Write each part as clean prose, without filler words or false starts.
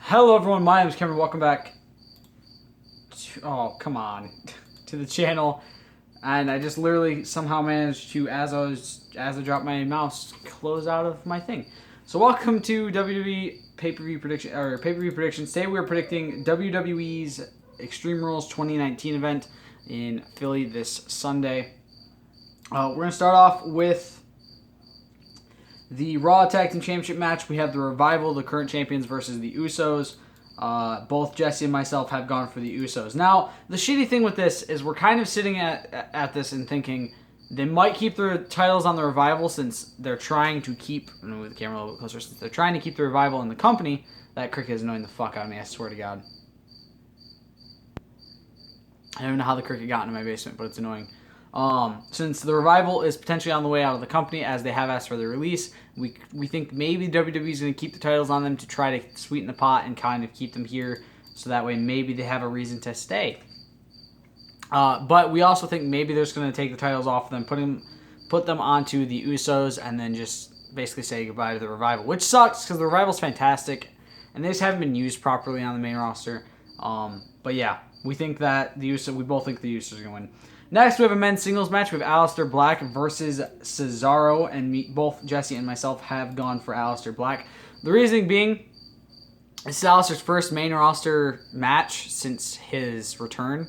Hello everyone, my name is Cameron. Welcome back to the channel. And I just literally somehow managed to, as I dropped my mouse, close out of my thing. So welcome to WWE pay-per-view predictions. Today we're predicting WWE's Extreme Rules 2019 event in Philly this Sunday. We're going to start off with the Raw Tag Team Championship match. We have the Revival, the current champions, versus the Usos. Both Jesse and myself have gone for the Usos. Now, the shitty thing with this is we're kind of sitting at this and thinking they might keep their titles on the Revival since they're trying to keep, I'm going to move the camera a little bit closer, since they're trying to keep the Revival in the company. That cricket is annoying the fuck out of me, I swear to God. I don't know how the cricket got into my basement, but it's annoying. Since the Revival is potentially on the way out of the company as they have asked for their release, we think maybe WWE is going to keep the titles on them to try to sweeten the pot and kind of keep them here so that way maybe they have a reason to stay. But we also think maybe they're just going to take the titles off of them, put them onto the Usos, and then just basically say goodbye to the Revival, which sucks because the Revival's fantastic and they just haven't been used properly on the main roster. But yeah, we think that we both think the Usos are going to win. Next, we have a men's singles match. We have Aleister Black versus Cesaro, and both Jesse and myself have gone for Aleister Black. The reasoning being, this is Aleister's first main roster match since his return.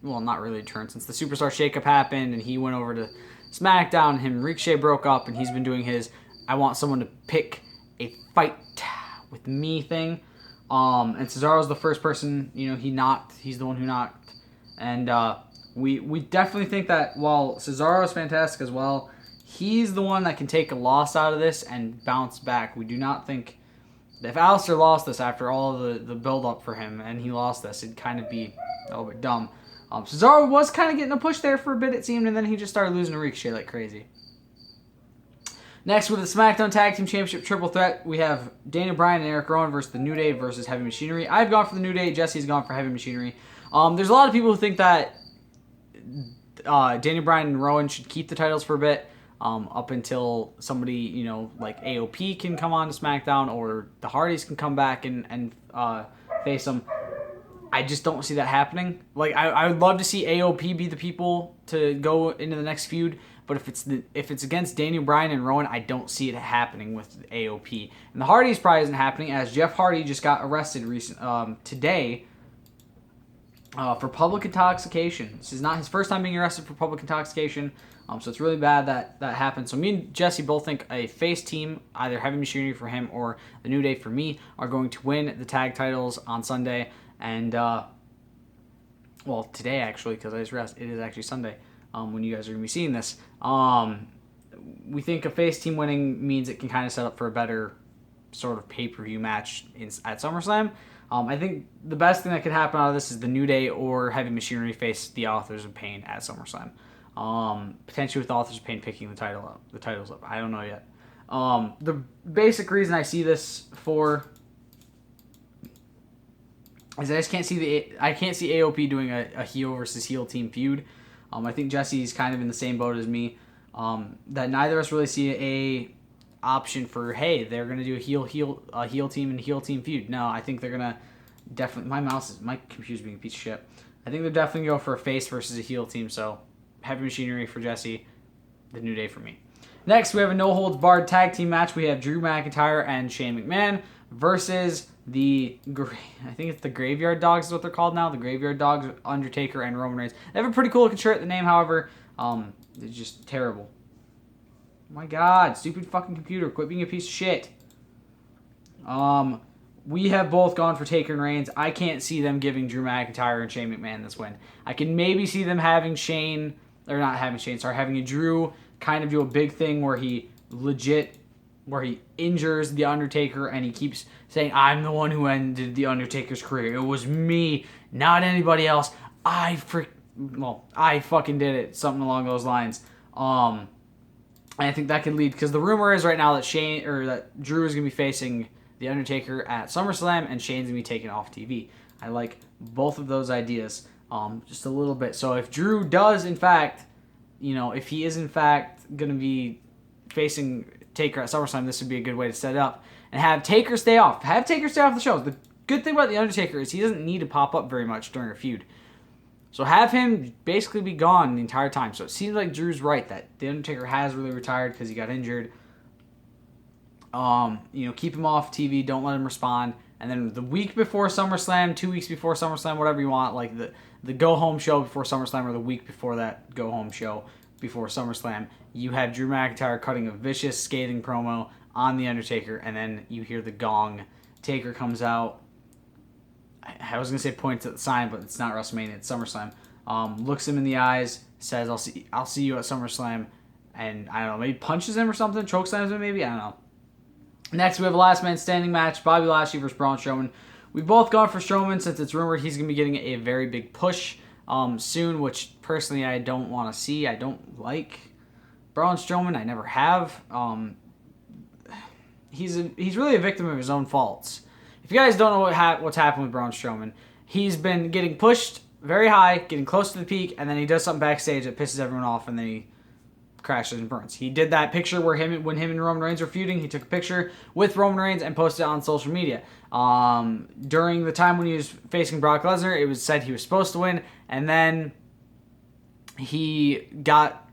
Well, not really return, since the Superstar Shakeup happened, and he went over to Smackdown, him and Ricochet broke up, and he's been doing his I want someone to pick a fight with me thing. And Cesaro's the first person, he's the one who knocked. And, We definitely think that while Cesaro is fantastic as well, he's the one that can take a loss out of this and bounce back. We do not think that if Aleister lost this after all the build-up for him and he lost this, it'd kind of be a little bit dumb. Cesaro was kind of getting a push there for a bit, it seemed, and then he just started losing to Ricochet like crazy. Next, with the Smackdown Tag Team Championship Triple Threat, we have Daniel Bryan and Eric Rowan versus the New Day versus Heavy Machinery. I've gone for the New Day. Jesse's gone for Heavy Machinery. There's a lot of people who think that Daniel Bryan and Rowan should keep the titles for a bit, up until somebody, like AOP can come on to SmackDown or the Hardys can come back and face them. I just don't see that happening. Like, I would love to see AOP be the people to go into the next feud, but if it's against Daniel Bryan and Rowan, I don't see it happening with AOP. And the Hardys probably isn't happening, as Jeff Hardy just got arrested today. For public intoxication. This is not his first time being arrested for public intoxication, so it's really bad that happened. So me and Jesse both think a face team, either Heavy Machinery for him or the New Day for me, are going to win the tag titles on Sunday. And, well, today actually, because I just realized it is actually Sunday when you guys are going to be seeing this. We think a face team winning means it can kind of set up for a better sort of pay-per-view match at SummerSlam. I think the best thing that could happen out of this is the New Day or Heavy Machinery face the Authors of Pain at SummerSlam. Potentially with the Authors of Pain picking the titles up. I don't know yet. The basic reason I see this for is I just can't see AOP doing a heel versus heel team feud. I think Jesse's kind of in the same boat as me. That neither of us really see a option for, hey, they're gonna do a heel team and heel team feud. No, I think they're gonna definitely. My computer's being a piece of shit. I think they're definitely gonna go for a face versus a heel team. So Heavy Machinery for Jesse, the New Day for me. Next, we have a no holds barred tag team match. We have Drew McIntyre and Shane McMahon versus I think it's the Graveyard Dogs is what they're called now. The Graveyard Dogs, Undertaker and Roman Reigns. They have a pretty cool looking shirt. The name, however, is just terrible. My God, stupid fucking computer. Quit being a piece of shit. We have both gone for Taker and Reigns. I can't see them giving Drew McIntyre and Shane McMahon this win. I can maybe see them having having a Drew kind of do a big thing where he injures The Undertaker and he keeps saying, I'm the one who ended The Undertaker's career. It was me, not anybody else. I fucking did it. Something along those lines. And I think that could lead, because the rumor is right now that Drew is going to be facing The Undertaker at SummerSlam and Shane's going to be taken off TV. I like both of those ideas just a little bit. So if Drew does, in fact, if he is, in fact, going to be facing Taker at SummerSlam, this would be a good way to set it up. And have Taker stay off. Have Taker stay off the shows. good thing about The Undertaker is he doesn't need to pop up very much during a feud. So have him basically be gone the entire time. So it seems like Drew's right that The Undertaker has really retired because he got injured. Keep him off TV. Don't let him respond. And then the week before SummerSlam, 2 weeks before SummerSlam, whatever you want, like the go-home show before SummerSlam or the week before that go-home show before SummerSlam, you have Drew McIntyre cutting a vicious, scathing promo on The Undertaker, and then you hear the gong. Taker comes out. I was going to say points at the sign, but it's not WrestleMania, it's SummerSlam. Looks him in the eyes, says, I'll see you at SummerSlam, and I don't know, maybe punches him or something, chokeslams him maybe, I don't know. Next, we have a last man standing match, Bobby Lashley versus Braun Strowman. We've both gone for Strowman since it's rumored he's going to be getting a very big push soon, which personally I don't want to see. I don't like Braun Strowman. I never have. He's really a victim of his own faults. If you guys don't know what's happened with Braun Strowman, he's been getting pushed very high, getting close to the peak, and then he does something backstage that pisses everyone off, and then he crashes and burns. He did that picture when him and Roman Reigns were feuding. He took a picture with Roman Reigns and posted it on social media. During the time when he was facing Brock Lesnar, it was said he was supposed to win, and then he got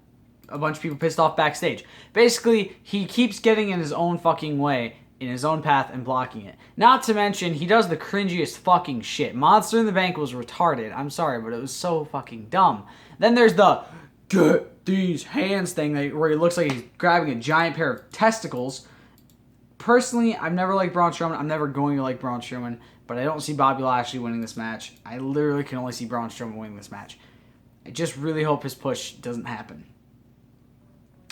a bunch of people pissed off backstage. Basically, he keeps getting in his own fucking way, in his own path, and blocking it. Not to mention, he does the cringiest fucking shit. Monster in the Bank was retarded. I'm sorry, but it was so fucking dumb. Then there's the get these hands thing where he looks like he's grabbing a giant pair of testicles. Personally, I've never liked Braun Strowman. I'm never going to like Braun Strowman, but I don't see Bobby Lashley winning this match. I literally can only see Braun Strowman winning this match. I just really hope his push doesn't happen.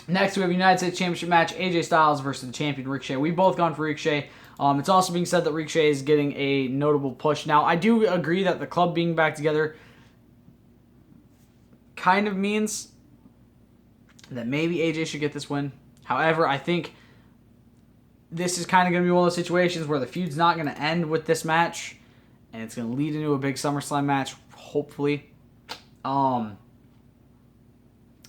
Next, we have a United States Championship match, AJ Styles versus the champion Ricochet. We've both gone for Ricochet. It's also being said that Ricochet is getting a notable push. Now, I do agree that the club being back together kind of means that maybe AJ should get this win. However, I think this is kind of going to be one of those situations where the feud's not going to end with this match, and it's going to lead into a big SummerSlam match, hopefully. But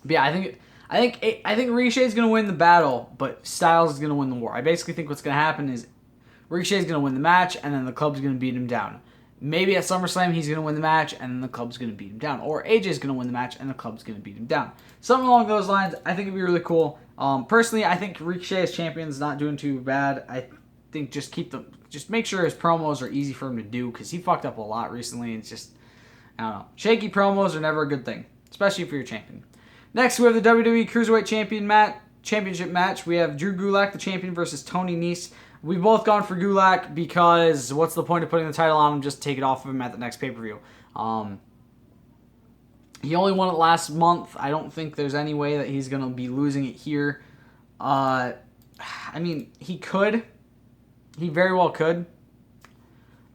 yeah, I think Ricochet is going to win the battle, but Styles is going to win the war. I basically think what's going to happen is Ricochet is going to win the match, and then the club's going to beat him down. Maybe at SummerSlam he's going to win the match, and then the club's going to beat him down. Or AJ's going to win the match, and the club's going to beat him down. Something along those lines. I think it'd be really cool. Personally, I think Ricochet as champion is not doing too bad. I think just make sure his promos are easy for him to do, because he fucked up a lot recently. And it's just, I don't know. Shaky promos are never a good thing, especially for your champion. Next, we have the WWE Cruiserweight Championship match. We have Drew Gulak, the champion, versus Tony Nese. We've both gone for Gulak because what's the point of putting the title on him? Just take it off of him at the next pay-per-view. He only won it last month. I don't think there's any way that he's going to be losing it here. I mean, he could. He very well could.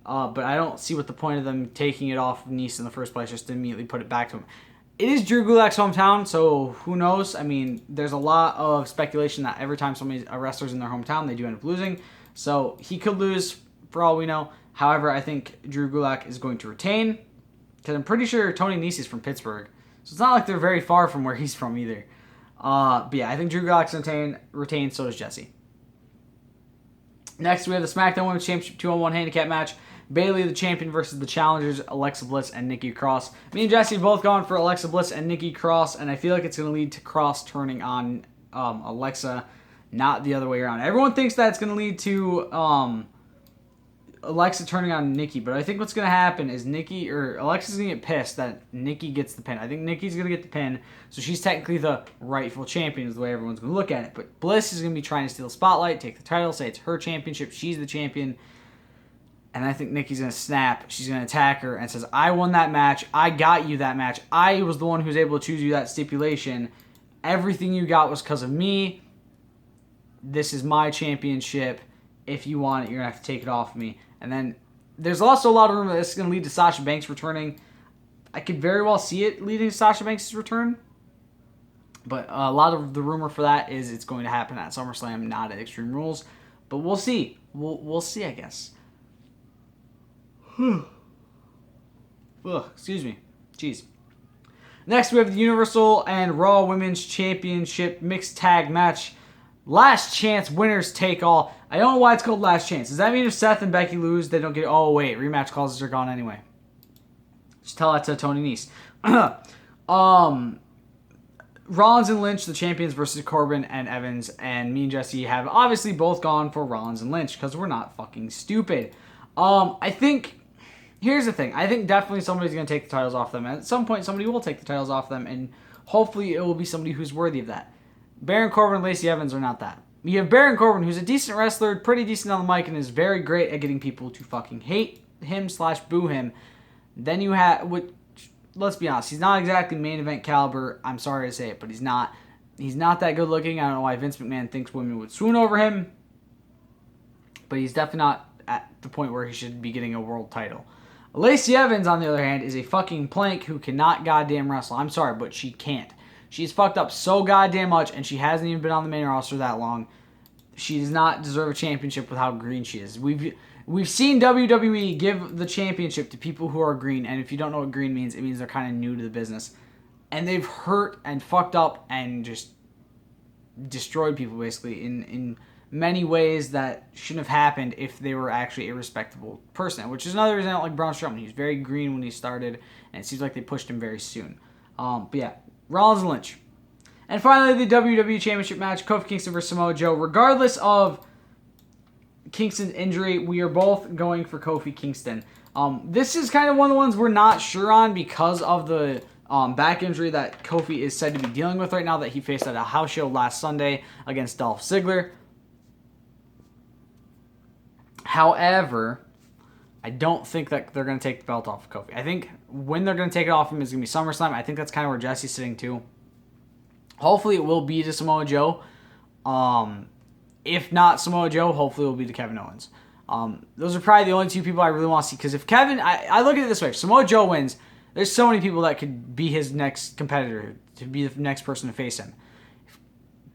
But I don't see what the point of them taking it off of Nese in the first place, just to immediately put it back to him. It is Drew Gulak's hometown, so who knows? I mean, there's a lot of speculation that every time a wrestler's in their hometown, they do end up losing. So he could lose, for all we know. However, I think Drew Gulak is going to retain, because I'm pretty sure Tony Nese is from Pittsburgh. So it's not like they're very far from where he's from either. But yeah, I think Drew Gulak's going to retain, so does Jesse. Next, we have the SmackDown Women's Championship 2-on-1 handicap match. Bayley, the champion, versus the challengers, Alexa Bliss and Nikki Cross. Me and Jesse both gone for Alexa Bliss and Nikki Cross, and I feel like it's going to lead to Cross turning on Alexa, not the other way around. Everyone thinks that it's going to lead to Alexa turning on Nikki, but I think what's going to happen is Alexa's going to get pissed that Nikki gets the pin. I think Nikki's going to get the pin, so she's technically the rightful champion is the way everyone's going to look at it. But Bliss is going to be trying to steal the spotlight, take the title, say it's her championship, she's the champion. And I think Nikki's going to snap. She's going to attack her and says, I won that match. I got you that match. I was the one who was able to choose you that stipulation. Everything you got was because of me. This is my championship. If you want it, you're going to have to take it off me. And then there's also a lot of rumor that this is going to lead to Sasha Banks returning. I could very well see it leading to Sasha Banks' return. But a lot of the rumor for that is it's going to happen at SummerSlam, not at Extreme Rules. But we'll see. We'll see, I guess. Excuse me. Jeez. Next, we have the Universal and Raw Women's Championship Mixed Tag Match. Last chance, winners take all. I don't know why it's called Last Chance. Does that mean if Seth and Becky lose, they don't get... Oh, wait. Rematch clauses are gone anyway. Just tell that to Tony Nese. Rollins and Lynch, the champions, versus Corbin and Evans. And me and Jesse have obviously both gone for Rollins and Lynch because we're not fucking stupid. I think... Here's the thing. I think definitely somebody's going to take the titles off them. And at some point, somebody will take the titles off them. And hopefully it will be somebody who's worthy of that. Baron Corbin and Lacey Evans are not that. You have Baron Corbin, who's a decent wrestler, pretty decent on the mic, and is very great at getting people to fucking hate him / boo him. Then you have... Let's be honest. He's not exactly main event caliber. I'm sorry to say it, but he's not. He's not that good looking. I don't know why Vince McMahon thinks women would swoon over him. But he's definitely not at the point where he should be getting a world title. Lacey Evans, on the other hand, is a fucking plank who cannot goddamn wrestle. I'm sorry, but she can't. She's fucked up so goddamn much, and she hasn't even been on the main roster that long. She does not deserve a championship with how green she is. We've seen WWE give the championship to people who are green, and if you don't know what green means, it means they're kind of new to the business. And they've hurt and fucked up and just destroyed people, basically, in many ways that shouldn't have happened if they were actually a respectable person, which is another reason I don't like Braun Strowman. He was very green when he started, and it seems like they pushed him very soon. But yeah, Rollins and Lynch. And finally, the WWE Championship match, Kofi Kingston versus Samoa Joe. Regardless of Kingston's injury, we are both going for Kofi Kingston. This is kind of one of the ones we're not sure on because of the back injury that Kofi is said to be dealing with right now that he faced at a house show last Sunday against Dolph Ziggler. However, I don't think that they're going to take the belt off of Kofi. I think when they're going to take it off him is going to be SummerSlam. I think that's kind of where Jesse's sitting too. Hopefully it will be to Samoa Joe. If not Samoa Joe, hopefully it will be to Kevin Owens. Those are probably the only two people I really want to see. Because if Kevin... I look at it this way. If Samoa Joe wins, there's so many people that could be his next competitor, to be the next person to face him.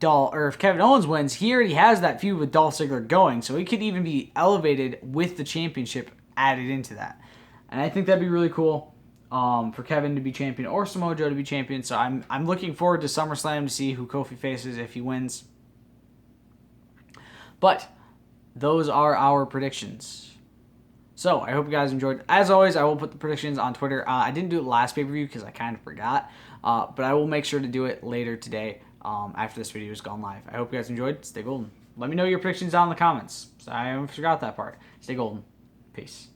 If Kevin Owens wins, he already has that feud with Dolph Ziggler going, so he could even be elevated with the championship added into that. And I think that'd be really cool for Kevin to be champion or Samoa Joe to be champion. So I'm looking forward to SummerSlam to see who Kofi faces if he wins. But those are our predictions. So I hope you guys enjoyed. As always, I will put the predictions on Twitter. I didn't do it last pay-per-view because I kind of forgot. But I will make sure to do it later today. After this video has gone live. I hope you guys enjoyed. Stay golden. Let me know your predictions down in the comments. I forgot that part. Stay golden. Peace.